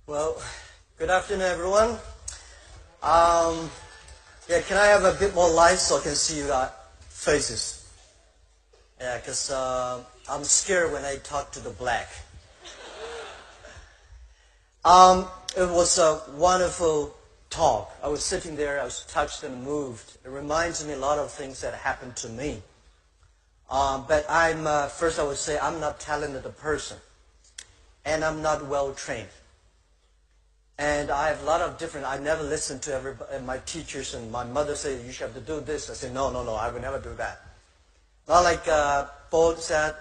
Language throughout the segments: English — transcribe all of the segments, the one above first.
Well, good afternoon, everyone. Can I have a bit more light so I can see your faces? Yeah, because I'm scared when I talk to the black. It was a wonderful talk. I was sitting there, I was touched and moved. It reminds me a lot of things that happened to me. But first I would say I'm not talented a person. And I'm not well trained. And I have a lot of different, I never listened to my teachers, and my mother said, you should have to do this. I said, no, I would never do that. Not like Paul said,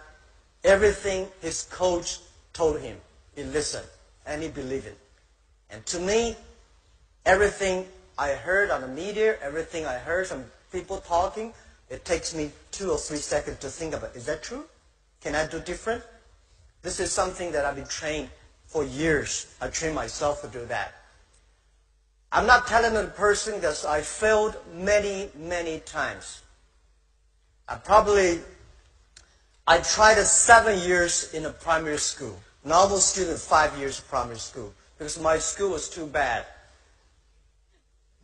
everything his coach told him, he listened, and he believed it. And to me, everything I heard on the media, everything I heard from people talking, it takes me 2 or 3 seconds to think about, is that true? Can I do different? This is something that I've been trained for years. I trained myself to do that. I'm not a talented person because I failed many, many times. I tried 7 years in a primary school. Normal student, 5 years of primary school. Because my school was too bad.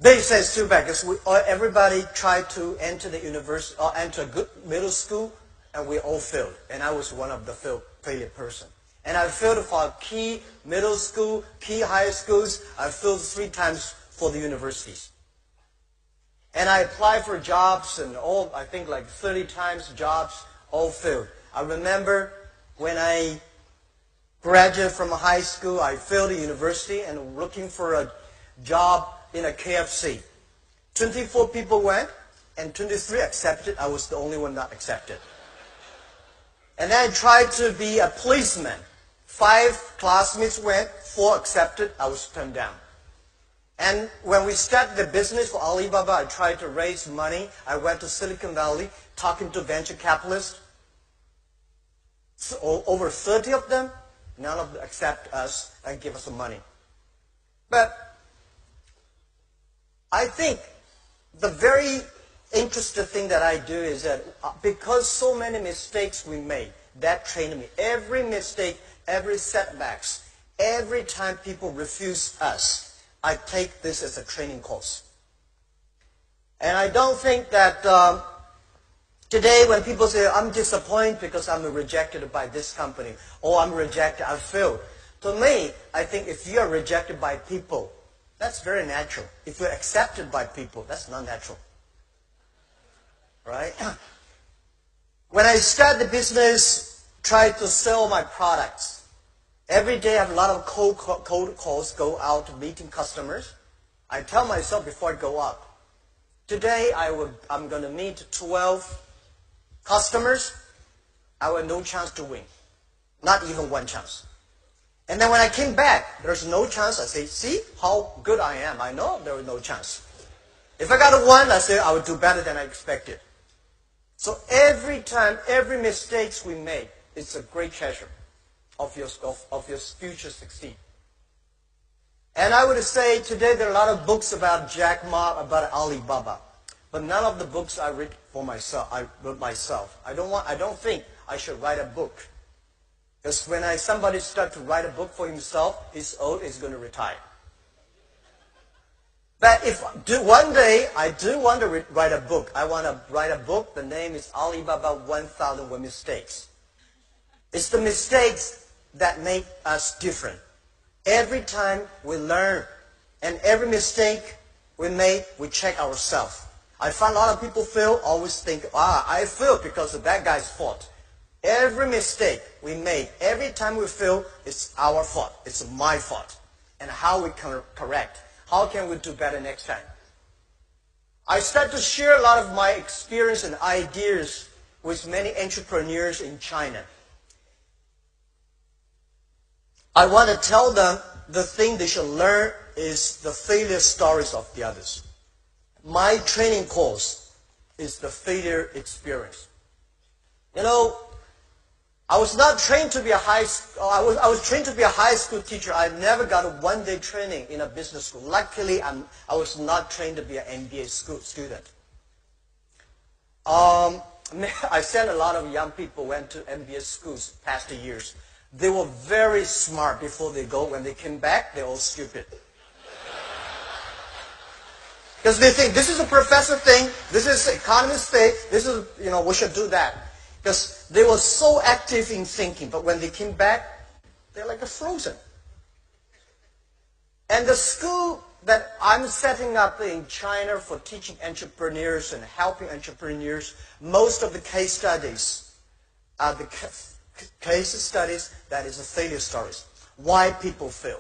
They say it's too bad because everybody tried to enter the university or enter a good middle school, and we all failed. And I was one of the failure person. And I failed for key middle school, key high schools. I failed 3 times for the universities. And I applied for jobs and I think like 30 times jobs, all failed. I remember when I graduated from high school, I failed the university and looking for a job in a KFC. 24 people went and 23 accepted. I was the only one not accepted. And then I tried to be a policeman. 5 classmates went, 4 accepted, I was turned down. And when we started the business for Alibaba, I tried to raise money. I went to Silicon Valley, talking to venture capitalists. So over 30 of them, none of them accept us and give us some money. But I think the very interesting thing that I do is that because so many mistakes we made, that trained me. Every mistake, every setbacks, every time people refuse us, I take this as a training course. And I don't think that today when people say, I'm disappointed because I'm rejected by this company, or I'm rejected, I failed. To me, I think if you are rejected by people, that's very natural. If you're accepted by people, that's not natural. Right? When I started the business, tried to sell my products. Every day I have a lot of cold calls, go out meeting customers. I tell myself before I go out, today I'm going to meet 12 customers. I have no chance to win. Not even 1 chance. And then when I came back, there's no chance. I say, see how good I am. I know there was no chance. If I got a 1, I say I would do better than I expected. So every time, every mistakes we make, it's a great treasure of your future succeed. And I would say today there are a lot of books about Jack Ma, about Alibaba, but none of the books I read for myself. I wrote myself. I don't think I should write a book, because when somebody starts to write a book for himself, he's old, he's going to retire. But one day I do want to write a book. I want to write a book. The name is Alibaba 1001 Mistakes. It's the mistakes that make us different. Every time we learn, and every mistake we make, we check ourselves. I find a lot of people fail, always think, I failed because of that guy's fault. Every mistake we make, every time we fail, it's our fault. It's my fault. And how we can correct. How can we do better next time? I start to share a lot of my experience and ideas with many entrepreneurs in China. I want to tell them the thing they should learn is the failure stories of the others. My training course is the failure experience. You know, I was not trained to be I was trained to be a high school teacher. I never got a 1-day training in a business school. Luckily, I was not trained to be an MBA student. I sent a lot of young people went to MBA schools past the years. They were very smart before they go. When they came back, they're all stupid. Because they think this is a professor thing, this is economist thing, this is, we should do that. Because they were so active in thinking, but when they came back, they're like a frozen. And the school that I'm setting up in China for teaching entrepreneurs and helping entrepreneurs, most of the case studies are the case studies that is the failure stories. Why people fail.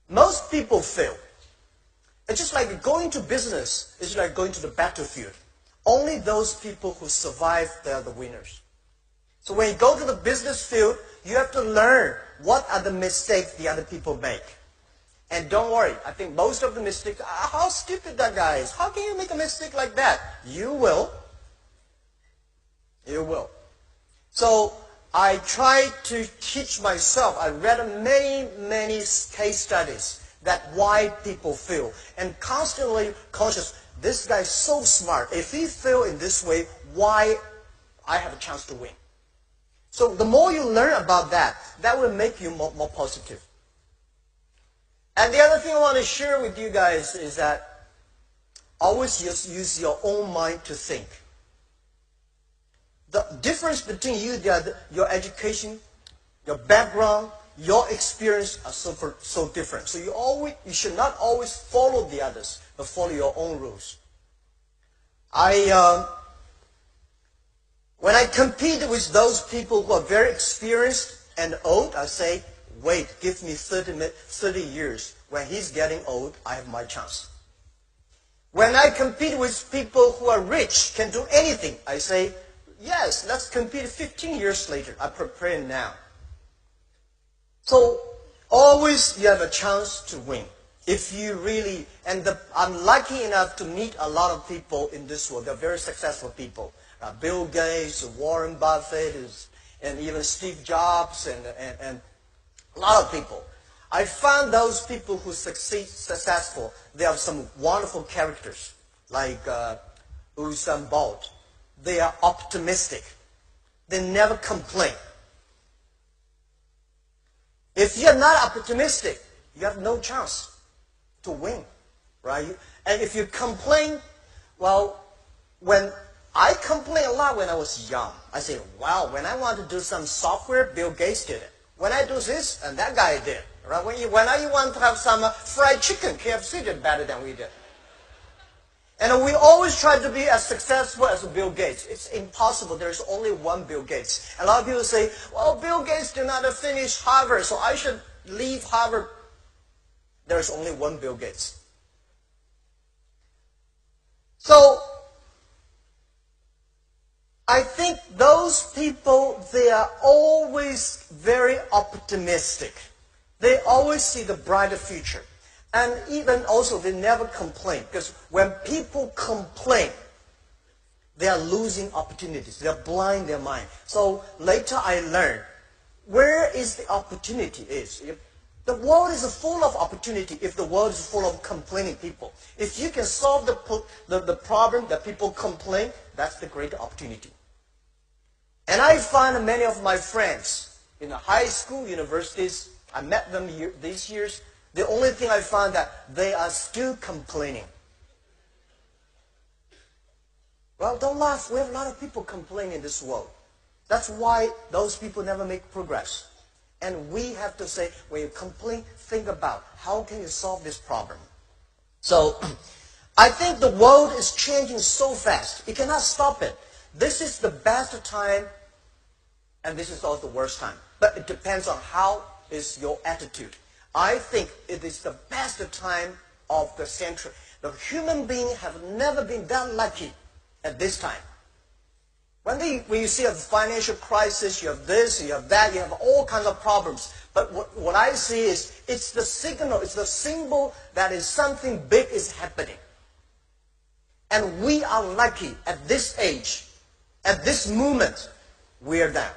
Most people fail. It's just like going to business. It's like going to the battlefield. Only those people who survive, they are the winners. So when you go to the business field, you have to learn what are the mistakes the other people make. And don't worry, I think most of the mistakes, how stupid that guy is. How can you make a mistake like that? You will. You will. So I try to teach myself. I read many case studies that why people fail. And constantly conscious, this guy is so smart. If he fail in this way, why I have a chance to win? So the more you learn about that, that will make you more positive. And the other thing I want to share with you guys is that always just use your own mind to think. The difference between you, your education, your background, your experience are so different. So you should not always follow the others, but follow your own rules. When I compete with those people who are very experienced and old, I say, wait, give me 30 years. When he's getting old, I have my chance. When I compete with people who are rich, can do anything, I say, yes, let's compete 15 years later. I prepare now. So always you have a chance to win. If you really, I'm lucky enough to meet a lot of people in this world. They're very successful people. Bill Gates, Warren Buffett, and even Steve Jobs, and a lot of people. I found those people who successful, they have some wonderful characters, like Usain Bolt. They are optimistic. They never complain. If you're not optimistic, you have no chance to win, right? And if you complain, well, when I complained a lot when I was young. I say, wow, when I want to do some software, Bill Gates did it. When I do this, and that guy did. Right? When you want to have some fried chicken, KFC did better than we did. And we always try to be as successful as Bill Gates. It's impossible. There's only one Bill Gates. And a lot of people say, well, Bill Gates did not finish Harvard, so I should leave Harvard. There's only one Bill Gates. So I think those people, they are always very optimistic. They always see the brighter future. And even also, they never complain. Because when people complain, they are losing opportunities. They are blind their mind. So later I learned, where is the opportunity is? The world is full of opportunity if the world is full of complaining people. If you can solve the problem that people complain, that's the great opportunity. And I find many of my friends in the high school, universities, I met them these years, the only thing I found that they are still complaining. Well, don't laugh. We have a lot of people complaining in this world. That's why those people never make progress. And we have to say, when you complain, think about how can you solve this problem. So I think the world is changing so fast. You cannot stop it. This is the best time, and this is also the worst time. But it depends on how is your attitude. I think it is the best time of the century. The human beings have never been that lucky at this time. When you see a financial crisis, you have this, you have that, you have all kinds of problems. But what I see is, it's the signal, it's the symbol that is something big is happening. And we are lucky at this age, at this moment, we are there.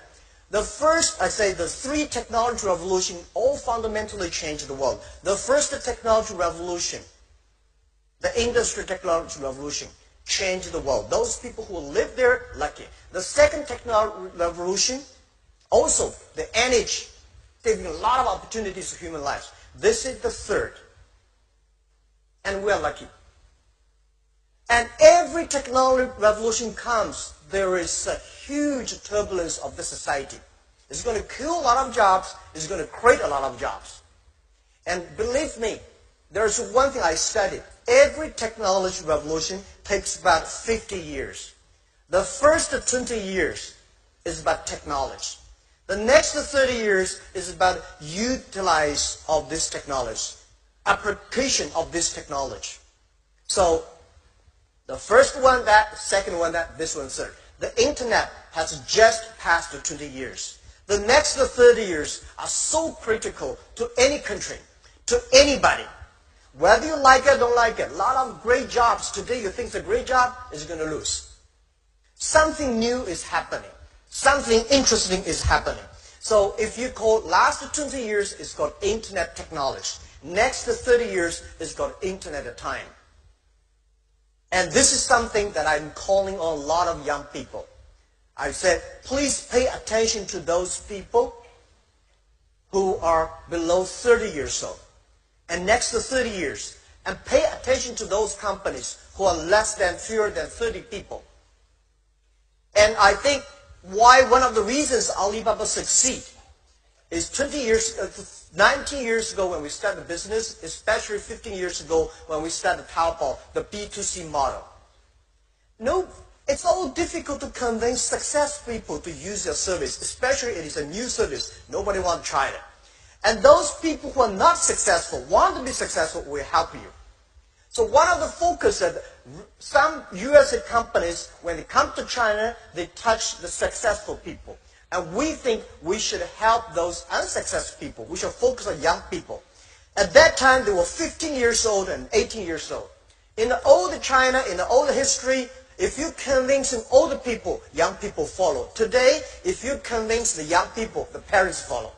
The first, I say, the three technology revolution all fundamentally changed the world. The first technology revolution, the industrial technology revolution, changed the world. Those people who live there, lucky. The second technology revolution Also, the energy, giving a lot of opportunities to human lives. This is the third. And we are lucky. And every technology revolution comes, there is a huge turbulence of the society. It's going to kill a lot of jobs. It's going to create a lot of jobs. And believe me, there's one thing I studied. Every technology revolution takes about 50 years. The first 20 years is about technology. The next 30 years is about utilize of this technology, application of this technology. So the first one, that, second one, that, this one, third. The internet has just passed the 20 years. The next 30 years are so critical to any country, to anybody. Whether you like it or don't like it, a lot of great jobs today you think it's a great job is going to lose. Something new is happening. Something interesting is happening. So if you call last 20 years, it's called internet technology. Next 30 years is called internet time. And this is something that I'm calling on a lot of young people. I said, please pay attention to those people who are below 30 years old. And next to 30 years. And pay attention to those companies who are fewer than 30 people. And I think why one of the reasons Alibaba succeed is 19 years ago when we started the business, especially 15 years ago when we started Taobao, the B2C model. No, it's all difficult to convince successful people to use your service, especially it is a new service. Nobody wants to try it. And those people who are not successful, want to be successful, will help you. So one of the focus that some USA companies, when they come to China, they touch the successful people. And we think we should help those unsuccessful people. We should focus on young people. At that time, they were 15 years old and 18 years old. In the old China, in the old history, if you convince older people, young people follow. Today, if you convince the young people, the parents follow.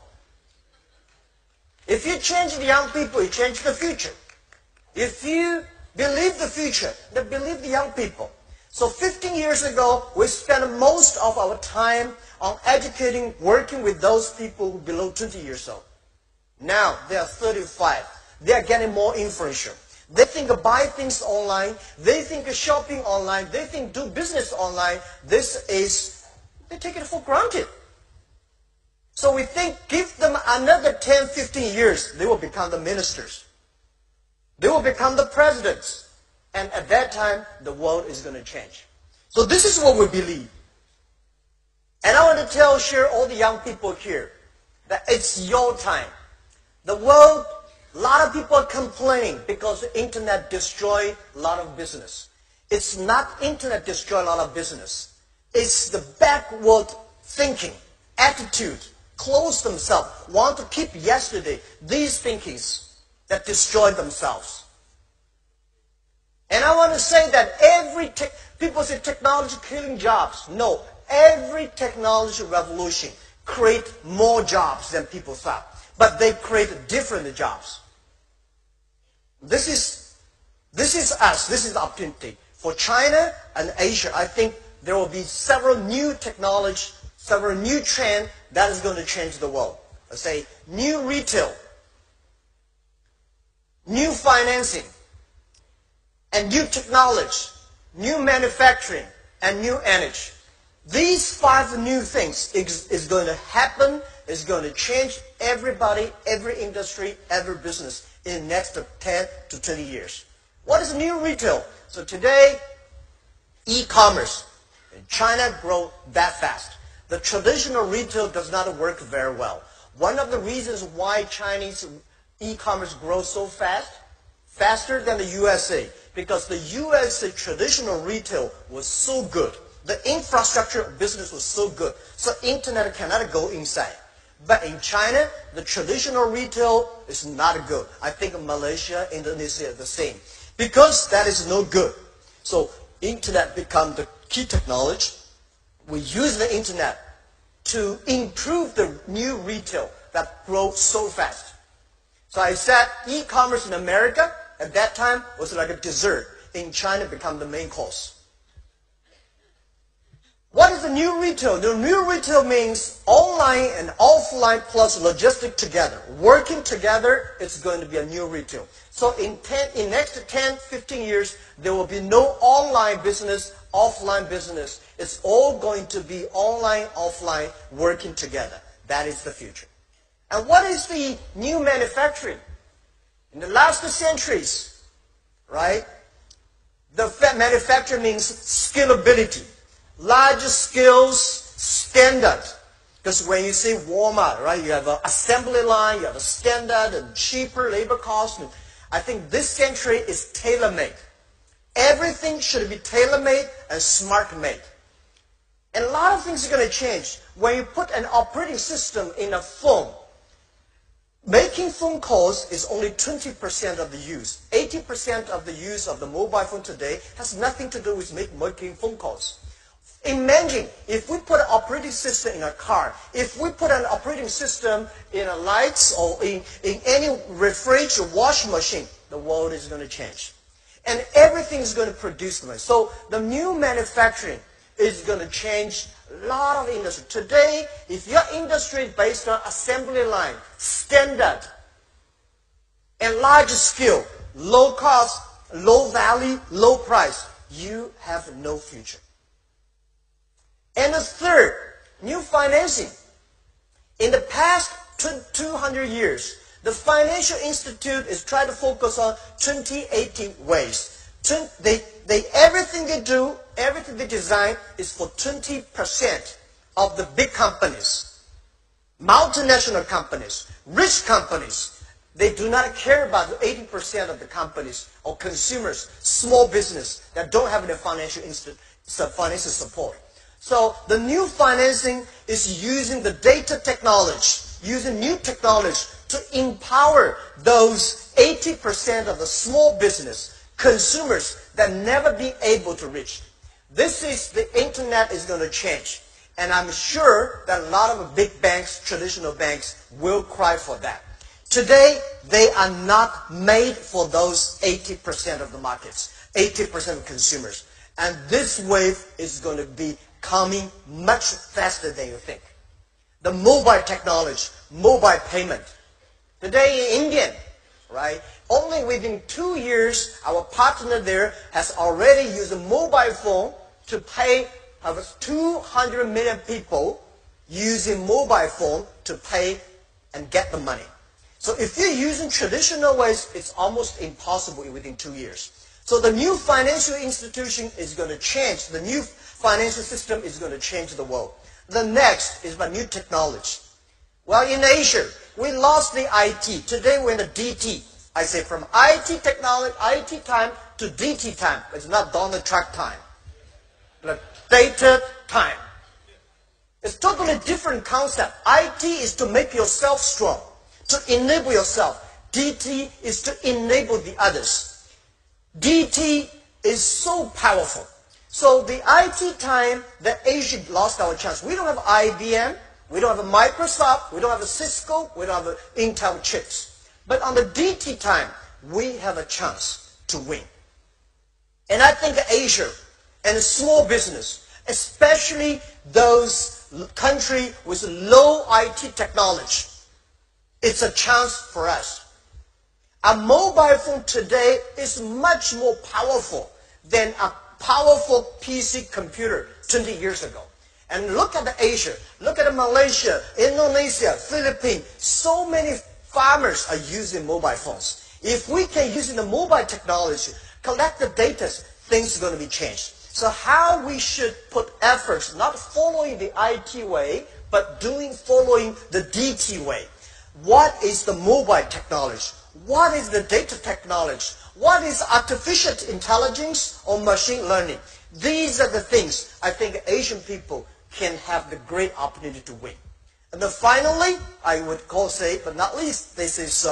If you change the young people, you change the future. If you believe the future, then believe the young people. So 15 years ago, we spent most of our time on educating, working with those people who are below 20 years old. Now, they are 35. They are getting more influential. They think of buy things online. They think of shopping online. They think do business online. They take it for granted. So we think give them another 10, 15 years, they will become the ministers. They will become the presidents. And at that time, the world is going to change. So this is what we believe. And I want to share all the young people here that it's your time. The world, a lot of people are complaining because the internet destroyed a lot of business. It's not internet destroyed a lot of business. It's the backward thinking, attitude, close themselves, want to keep yesterday, these thinkings that destroy themselves. And I want to say that people say technology killing jobs. No, every technology revolution creates more jobs than people thought. But they create different jobs. This is us. This is the opportunity. For China and Asia, I think there will be several new technology, several new trends that is going to change the world. Let's say new retail, new financing, and new technology, new manufacturing, and new energy. These 5 new things is going to happen, is going to change everybody, every industry, every business in the next 10 to 20 years. What is new retail? So today, e-commerce in China grows that fast. The traditional retail does not work very well. One of the reasons why Chinese e-commerce grows so fast, faster than the USA, because the USA traditional retail was so good. The infrastructure of business was so good, so internet cannot go inside. But in China, the traditional retail is not good. I think Malaysia, Indonesia, the same. Because that is no good. So internet become the key technology. We use the internet to improve the new retail that grows so fast. So I said e-commerce in America at that time was like a dessert. In China, become the main course. What is the new retail? The new retail means online and offline plus logistic together. Working together, it's going to be a new retail. So in next 10, 15 years, there will be no online business, offline business. It's all going to be online, offline, working together. That is the future. And what is the new manufacturing? In the last centuries, right? The manufacturing means scalability. Large scales, standard. Because when you say Walmart, right, you have an assembly line, you have a standard and cheaper labor cost. And I think this century is tailor-made. Everything should be tailor-made and smart-made. And a lot of things are going to change. When you put an operating system in a phone, making phone calls is only 20% of the use. 80% of the use of the mobile phone today has nothing to do with making phone calls. Imagine if we put an operating system in a car, if we put an operating system in a lights or in any refrigerator washing machine, the world is going to change. And everything is going to produce money. So the new manufacturing is going to change a lot of industry. Today, if your industry is based on assembly line, standard, and large scale, low cost, low value, low price, you have no future. And the third, new financing. In the past 200 years, the financial institute is trying to focus on 20-80 ways. Everything they do, everything they design is for 20% of the big companies, multinational companies, rich companies. They do not care about the 80% of the companies or consumers, small business that don't have any financial support. So the new financing is using the data technology, using new technology to empower those 80% of the small business consumers that never been able to reach. This is the internet is going to change. And I'm sure that a lot of big banks, traditional banks, will cry for that. Today, they are not made for those 80% of the markets, 80% of consumers. And this wave is going to be coming much faster than you think. The mobile technology, mobile payment. Today in India, right, only within 2 years, our partner there has already used a mobile phone to pay 200 million people using mobile phone to pay and get the money. So if you're using traditional ways, it's almost impossible within 2 years. So the new financial institution is going to change. The new financial system is going to change the world. The next is about new technology. Well, in Asia, we lost the IT. Today we're in the DT. I say from IT technology, IT time to DT time. It's not Donald Trump time. But data time. It's totally different concept. IT is to make yourself strong, to enable yourself. DT is to enable the others. DT is so powerful. So the IT time, the Asia lost our chance. We don't have IBM, we don't have a Microsoft, we don't have a Cisco, we don't have Intel chips. But on the DT time, we have a chance to win. And I think Asia and small business, especially those countries with low IT technology, it's a chance for us. A mobile phone today is much more powerful than a powerful PC computer 20 years ago. And look at Asia, look at Malaysia, Indonesia, Philippines. So many farmers are using mobile phones. If we can use the mobile technology, collect the data, things are going to be changed. So how we should put efforts, not following the IT way, but following the DT way. What is the mobile technology? What is the data technology? What is artificial intelligence or machine learning? These are the things I think Asian people can have the great opportunity to win. And then finally, I would say, but not least, this is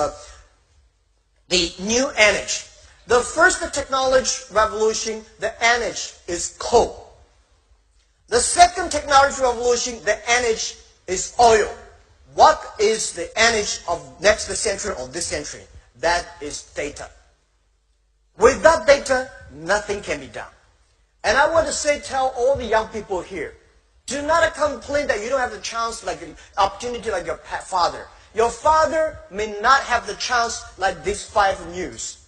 the new energy. The first technology revolution, the energy is coal. The second technology revolution, the energy is oil. What is the energy of next century or this century? That is data. Without data, nothing can be done. And I want to tell all the young people here, Do not complain that you don't have the chance, like opportunity like your father. Your father may not have the chance like these 5 years.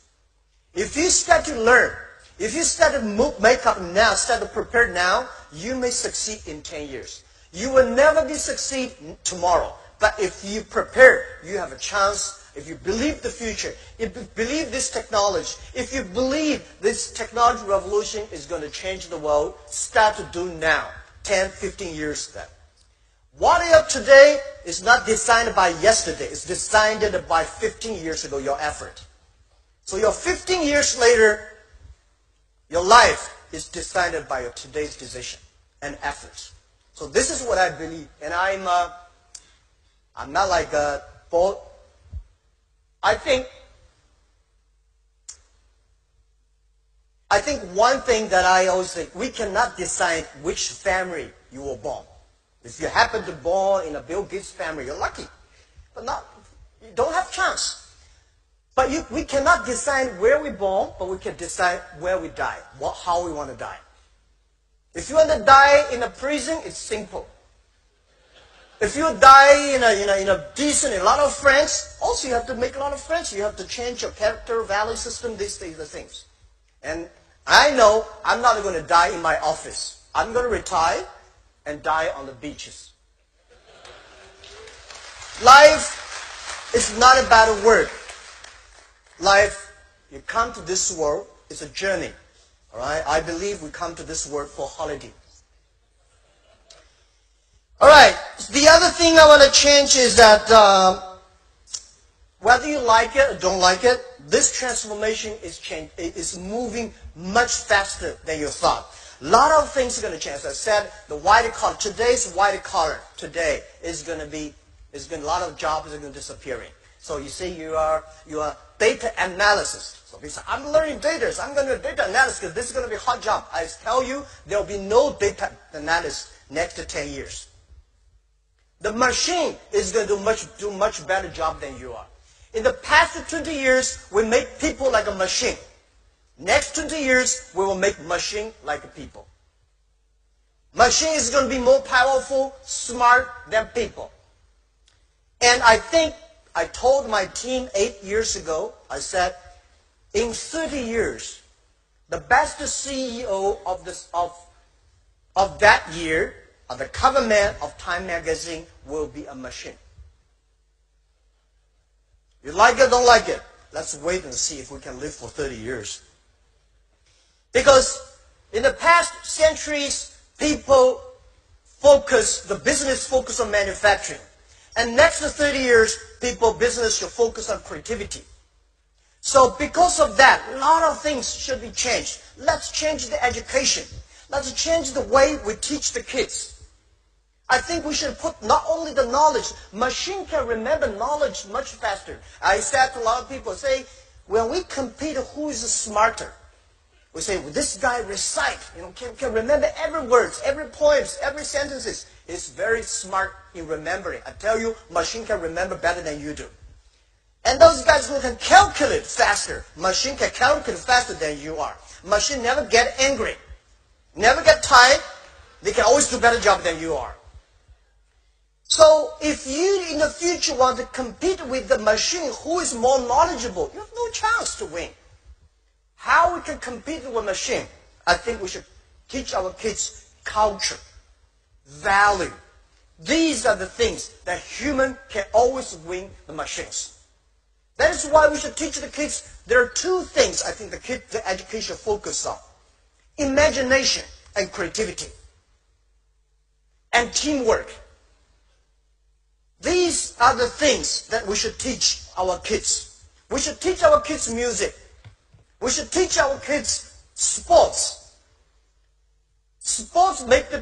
If you start to learn, if you start to make up now, start to prepare now, you may succeed in 10 years. You will never be succeed tomorrow. But if you prepare, you have a chance. If you believe the future, if you believe this technology, if you believe this technology revolution is going to change the world, start to do now. 10, 15 years then. What you have today is not designed by yesterday. It's designed by 15 years ago, your effort. So your 15 years later, your life is decided by your today's decision and efforts. So this is what I believe. And I'm not like a bold. I think one thing that I always think, we cannot decide which family you were born. If you happen to be born in a Bill Gates family, you're lucky. But you don't have chance. But we cannot decide where we're born, but we can decide where we die, how we want to die. If you want to die in a prison, it's simple. If you die in a decent, a lot of friends, also you have to make a lot of friends. You have to change your character, value system, these things. And I know I'm not going to die in my office. I'm going to retire and die on the beaches. Life is not about work. Life, you come to this world, it's a journey. All right? I believe we come to this world for holiday. All right. The other thing I want to change is that whether you like it or don't like it, this transformation is moving much faster than you thought. A lot of things are going to change. As I said, the white collar, today's white collar today is going to be, a lot of jobs are going to disappearing. So you see, you are data analysis. So people say, I'm learning data, so I'm going to do data analysis because this is going to be a hot job. I tell you, there will be no data analysis next to 10 years. The machine is going to do much better job than you are. In the past 20 years, we make people like a machine. Next 20 years, we will make machine like people. Machine is going to be more powerful, smart than people. And I think I told my team 8 years ago, I said, in 30 years, the best CEO of that year, the cover man of Time magazine, will be a machine. You like it, don't like it? Let's wait and see if we can live for 30 years. Because in the past centuries, people the business focus on manufacturing. And next to 30 years, business should focus on creativity. So because of that, a lot of things should be changed. Let's change the education. Let's change the way we teach the kids. I think we should put not only the knowledge, machine can remember knowledge much faster. I said to a lot of people, say, when we compete, who is smarter? We say, well, this guy recite, can remember every word, every poems, every sentences. He's very smart in remembering. I tell you, machine can remember better than you do. And those guys who can calculate faster, machine can calculate faster than you are. Machine never get angry, never get tired. They can always do a better job than you are. So if you in the future want to compete with the machine who is more knowledgeable, you have no chance to win. How we can compete with machine? I think we should teach our kids culture, value. These are the things that human can always win the machines. That is why we should teach the kids. There are two things I think the education focus on: imagination and creativity, and teamwork. These are the things that we should teach our kids. We should teach our kids music. We should teach our kids sports. Sports make the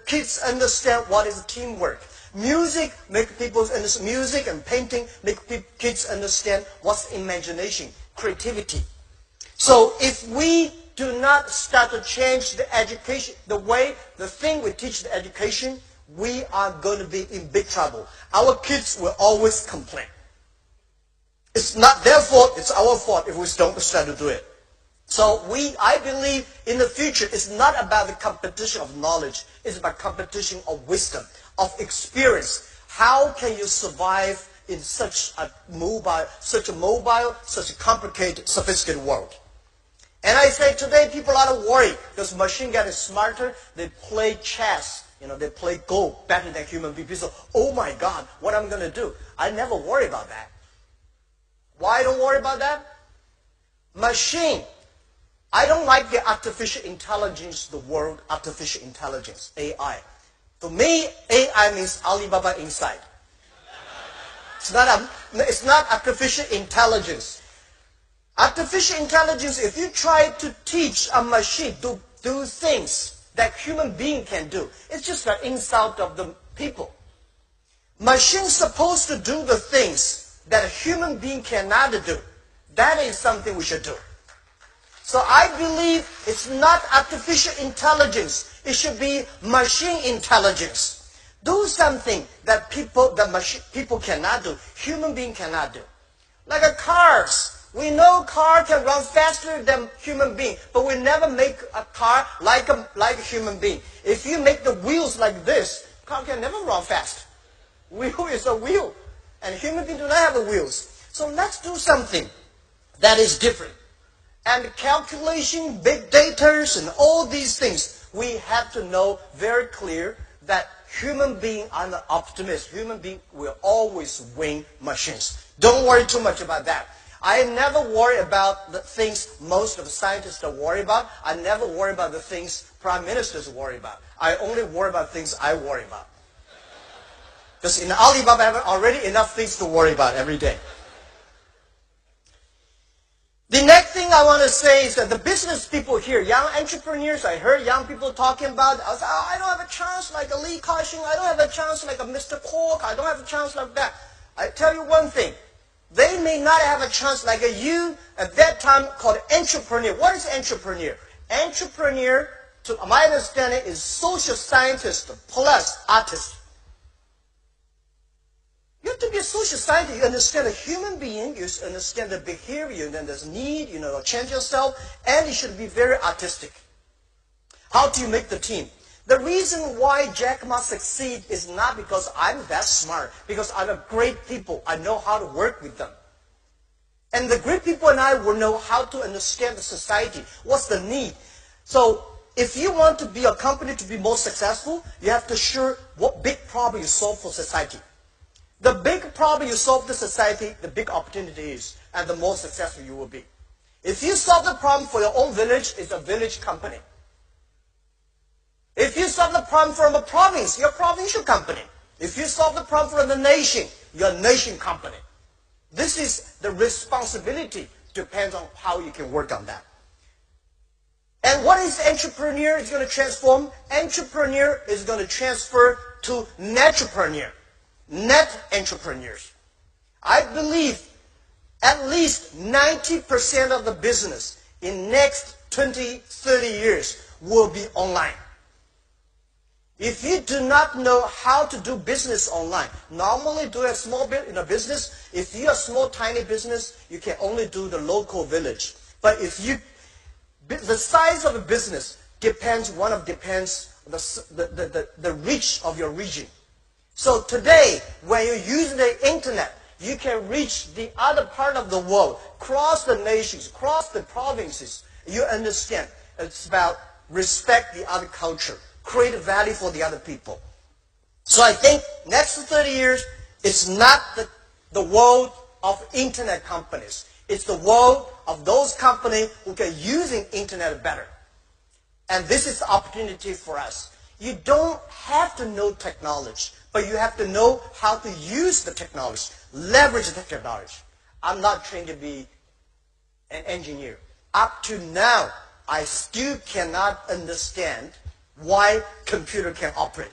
kids understand what is teamwork. Music make people understand. Music and painting make kids understand what's imagination, creativity. So if we do not start to change the education, the thing we teach the education, we are going to be in big trouble. Our kids will always complain. It's not their fault, it's our fault if we don't start to do it. So I believe in the future, it's not about the competition of knowledge. It's about competition of wisdom, of experience. How can you survive in such a mobile, such a complicated, sophisticated world? And I say today people are worried because machine getting smarter. They play chess, they play Go better than human beings. So, oh my God, what am I going to do? I never worry about that. Why I don't worry about that? Machine. I don't like the artificial intelligence, the word artificial intelligence, AI. For me, AI means Alibaba inside. It's not artificial intelligence. Artificial intelligence, if you try to teach a machine to do things that human being can do, it's just an insult of the people. Machine's supposed to do the things that a human being cannot do. That is something we should do. So I believe it's not artificial intelligence. It should be machine intelligence. Do something that people cannot do, human being cannot do. Like a cars. We know car can run faster than human being, but we never make a car like a human being. If you make the wheels like this, car can never run fast. Wheel is a wheel, and human beings do not have wheels. So let's do something that is different. And calculation, big data, and all these things, we have to know very clear that human being are an optimist. Human being will always win machines. Don't worry too much about that. I never worry about the things most of the scientists are worried about. I never worry about the things prime ministers worry about. I only worry about things I worry about. Because in Alibaba, I have already enough things to worry about every day. The next thing I want to say is that the business people here, young entrepreneurs, I heard young people talking about, I was like, I don't have a chance like a Lee Ka-shing, I don't have a chance like a Mr. Kwok, I don't have a chance like that. I tell you one thing. They may not have a chance like you at that time called entrepreneur. What is entrepreneur? Entrepreneur, to my understanding, is social scientist plus artist. You have to be a social scientist. You understand a human being. You understand the behavior. Then there's need, change yourself. And you should be very artistic. How do you make the team? The reason why Jack Ma succeed is not because I'm that smart, because I'm a great people. I know how to work with them. And the great people and I will know how to understand the society. What's the need? So if you want to be a company to be more successful, you have to sure what big problem you solve for society. The big problem you solve for society, the big opportunity is, and the more successful you will be. If you solve the problem for your own village, it's a village company. If you solve the problem from a province, you're a provincial company. If you solve the problem for the nation, you're a nation company. This is the responsibility, depends on how you can work on that. And what is entrepreneur is going to transform? Entrepreneur is going to transfer to netrepreneur, net entrepreneurs. I believe at least 90% of the business in next 20, 30 years will be online. If you do not know how to do business online, normally do a small bit in a business. If you're a small, tiny business, you can only do the local village. But if you, the size of a business depends the reach of your region. So today, when you use the internet, you can reach the other part of the world, cross the nations, cross the provinces. You understand. It's about respect the other culture. Create value for the other people. So I think next 30 years, it's not the world of internet companies. It's the world of those companies who can using internet better. And this is the opportunity for us. You don't have to know technology, but you have to know how to use the technology, leverage the technology. I'm not trained to be an engineer. Up to now, I still cannot understand why computer can operate.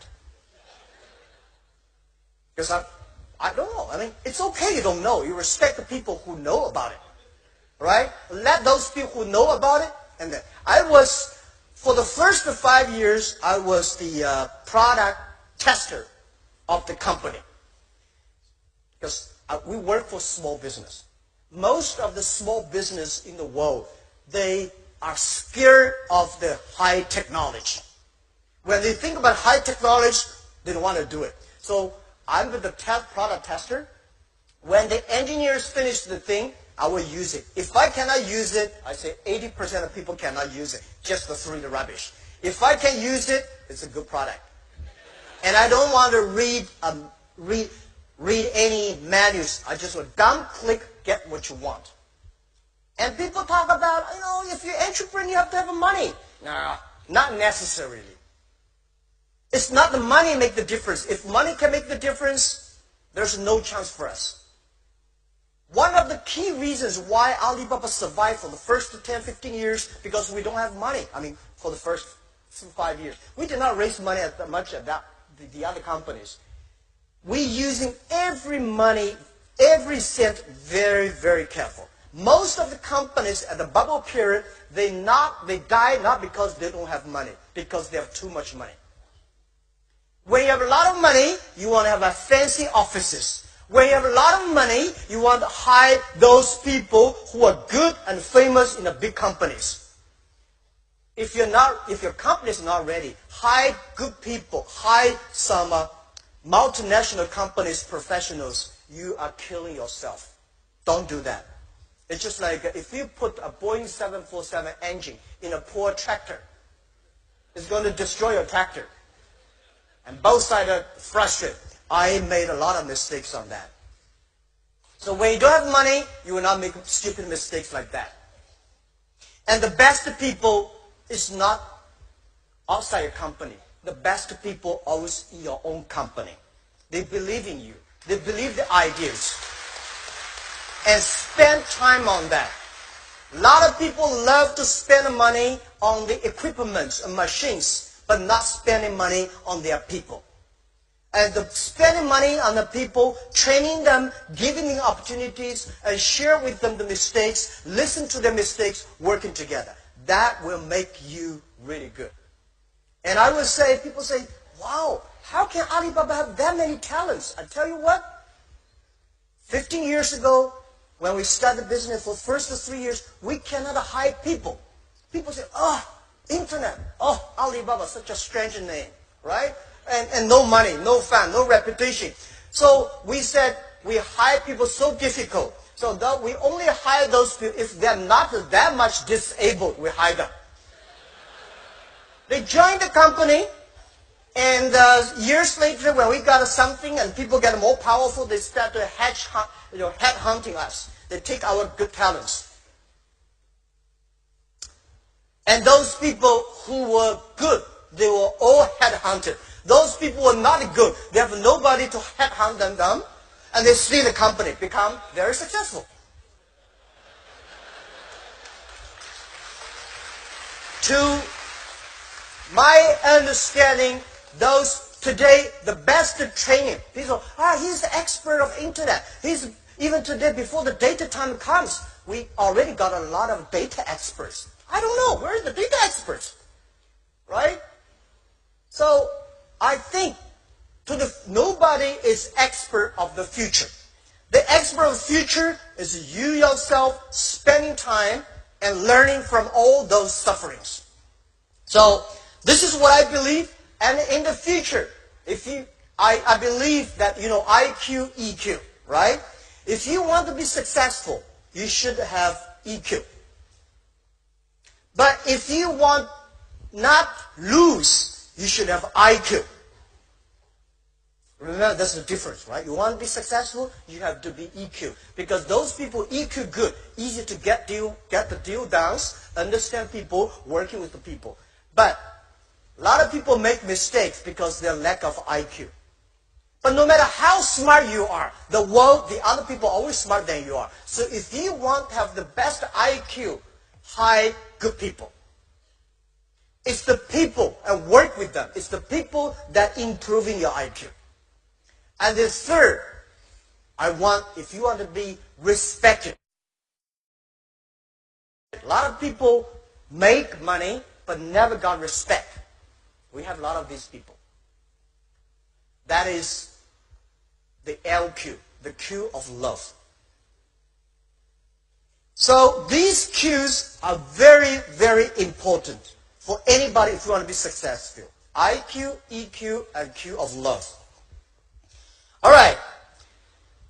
Because I don't know. I mean, it's okay you don't know. You respect the people who know about it. Right? Let those people who know about it. And then for the first 5 years, I was the product tester of the company. Because we work for small business. Most of the small business in the world, they are scared of the high technology. When they think about high technology, they don't want to do it. So I'm the product tester. When the engineers finish the thing, I will use it. If I cannot use it, I say 80% of people cannot use it, just to throw the rubbish. If I can use it, it's a good product. And I don't want to read any manuals. I just want dumb, click, get what you want. And people talk about, if you're entrepreneur, you have to have money. No, not necessarily. It's not the money make the difference. If money can make the difference, there's no chance for us. One of the key reasons why Alibaba survived for the first 10, 15 years, because we don't have money. For the first 5 years. We did not raise money as much as the other companies. We're using every money, every cent very, very careful. Most of the companies at the bubble period, they die not because they don't have money, because they have too much money. When you have a lot of money, you want to have a fancy offices. When you have a lot of money, you want to hire those people who are good and famous in the big companies. If your company is not ready, hire good people, hire some multinational companies, professionals. You are killing yourself. Don't do that. It's just like if you put a Boeing 747 engine in a poor tractor, it's going to destroy your tractor. And both sides are frustrated. I made a lot of mistakes on that. So when you don't have money, you will not make stupid mistakes like that. And the best people is not outside your company. The best people are always in your own company. They believe in you. They believe the ideas. And spend time on that. A lot of people love to spend money on the equipment and machines, but not spending money on their people. And spending money on the people, training them, giving them opportunities, and share with them the mistakes, listen to their mistakes, working together. That will make you really good. And I would say, people say, wow, how can Alibaba have that many talents? I tell you what, 15 years ago, when we started business for the first 3 years, we cannot hire people. People say, internet, Alibaba, such a strange name, right? And no money, no fun, no reputation. So we said, we hire people so difficult. So that we only hire those people if they're not that much disabled, we hire them. They join the company, and years later, when we got something and people get more powerful, they start to head hunting us. They take our good talents. And those people who were good, they were all headhunted. Those people were not good. They have nobody to headhunt them, and they see the company become very successful. To my understanding, those today, the best training, people, he's the expert of internet. Even today, before the data time comes, we already got a lot of data experts. I don't know, where are the data experts? Right? So, I think nobody is expert of the future. The expert of the future is you yourself spending time and learning from all those sufferings. So, this is what I believe. And in the future, I believe that, IQ, EQ, right? If you want to be successful, you should have EQ. But if you want not lose, you should have IQ. Remember, that's the difference, right? You want to be successful, you have to be EQ. Because those people, EQ good, easy to get the deal done, understand people, working with the people. But a lot of people make mistakes because of their lack of IQ. But no matter how smart you are, the other people are always smarter than you are. So if you want to have the best IQ, hire good people. It's the people, and work with them. It's the people that improving your IQ. And the third, if you want to be respected. A lot of people make money, but never got respect. We have a lot of these people. That is the LQ, the Q of love. So these cues are very, very important for anybody if you want to be successful. IQ, EQ, and Q of love. All right.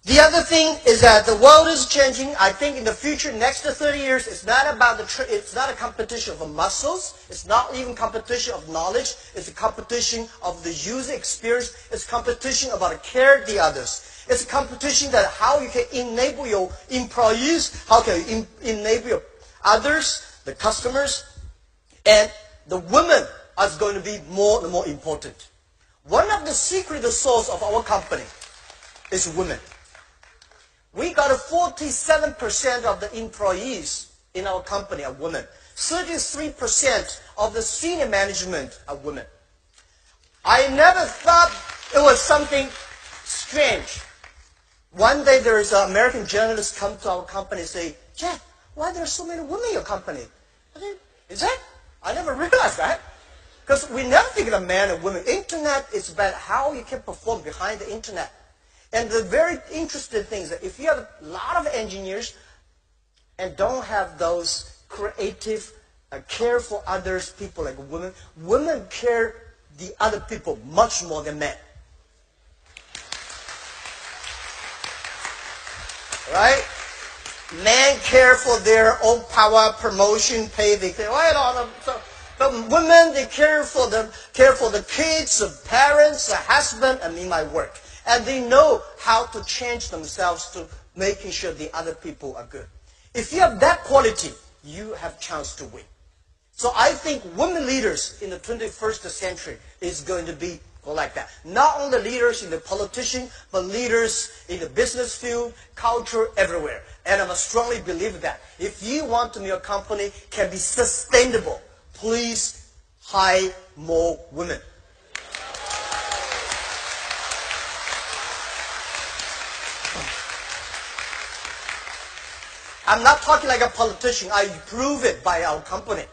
The other thing is that the world is changing. I think in the future, next to 30 years, it's not about it's not a competition of muscles. It's not even competition of knowledge. It's a competition of the user experience. It's competition about care the others. It's a competition that how you can enable your employees, how can you enable your others, the customers, and the women are going to be more and more important. One of the secret sauce of our company is women. We got 47% of the employees in our company are women. 33% of the senior management are women. I never thought it was something strange. One day there is an American journalist come to our company and say, Jack, why are there so many women in your company? I said, is that? I never realized that. Because we never think of man and women. Internet is about how you can perform behind the internet. And the very interesting thing is that if you have a lot of engineers and don't have those creative, care for others, people like women, women care the other people much more than men. Right? Men care for their own power, promotion, pay. They say, but women, they care for the kids, the parents, the husband, and in my work. And they know how to change themselves to making sure the other people are good. If you have that quality, you have a chance to win. So I think women leaders in the 21st century is going to be like that. Not only leaders in the politician, but leaders in the business field, culture, everywhere. And I strongly believe that. If you want to make your company can be sustainable, please hire more women. I'm not talking like a politician. I prove it by our company.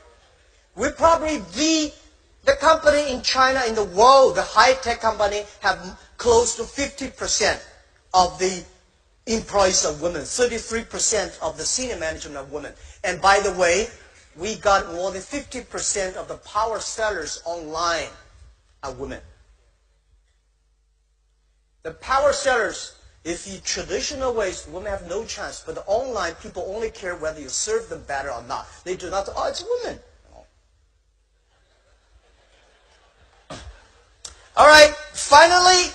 We're probably the company in China, in the world, the high-tech company, have close to 50% of the employees are women. 33% of the senior management are women. And by the way, we got more than 50% of the power sellers online are women. The power sellers, if you traditional ways, women have no chance. But the online, people only care whether you serve them better or not. They do not, oh, it's women. All right, finally,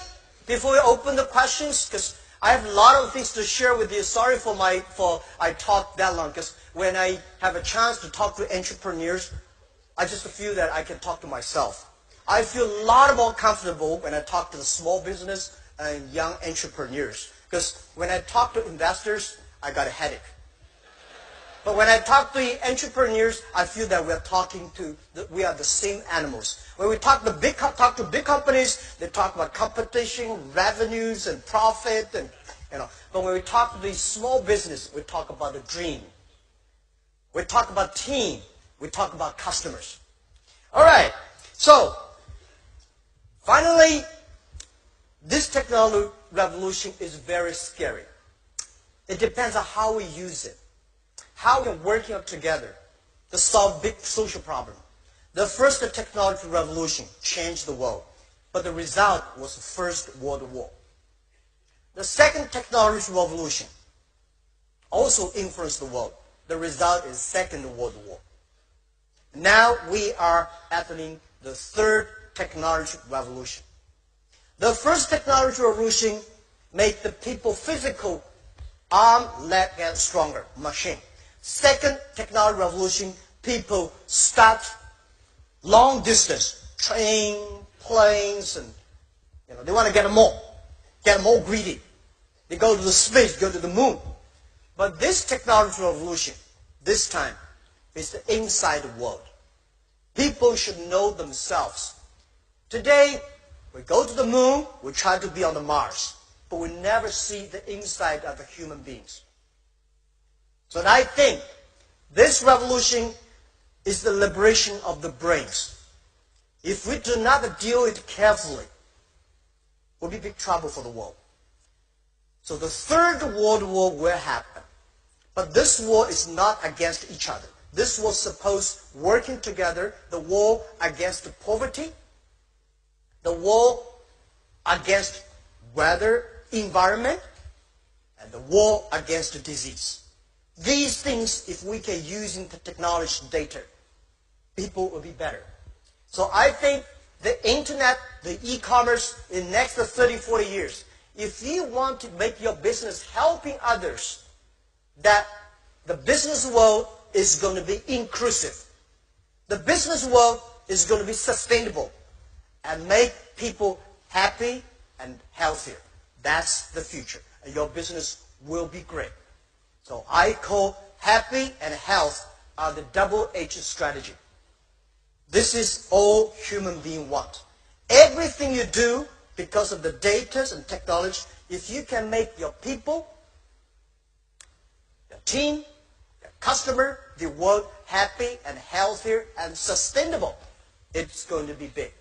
before we open the questions, because I have a lot of things to share with you. Sorry for I talk that long, because when I have a chance to talk to entrepreneurs, I just feel that I can talk to myself. I feel a lot more comfortable when I talk to the small business and young entrepreneurs. Because when I talk to investors, I got a headache. But when I talk to entrepreneurs, I feel that we are the same animals. When we talk to big companies, they talk about competition, revenues, and profit, and But when we talk to these small business, we talk about the dream. We talk about team. We talk about customers. All right. So finally, this technology revolution is very scary. It depends on how we use it. How we're working together to solve big social problems. The first technology revolution changed the world, but the result was the First World War. The second technology revolution also influenced the world. The result is Second World War. Now we are entering the third technology revolution. The first technology revolution made the people physical, arm, leg, and stronger, machine. Second technology revolution, people start long distance, train, planes, and they want to get more greedy. They go to the space, go to the moon. But this technology revolution, this time, is the inside world. People should know themselves. Today, we go to the moon, we try to be on the Mars, but we never see the inside of the human beings. So I think this revolution is the liberation of the brains. If we do not deal with it carefully, we'll be in big trouble for the world. So the Third World War will happen. But this war is not against each other. This was supposed working together, the war against poverty, the war against weather, environment, and the war against disease. These things, if we can use the technology data, people will be better. So I think the internet, the e-commerce in the next 30, 40 years, if you want to make your business helping others, that the business world is going to be inclusive. The business world is going to be sustainable and make people happy and healthier. That's the future. And your business will be great. So I call happy and health are the double-edged strategy. This is all human beings want. Everything you do, because of the data and technology, if you can make your people, your team, your customer, the world happy and healthier and sustainable, it's going to be big.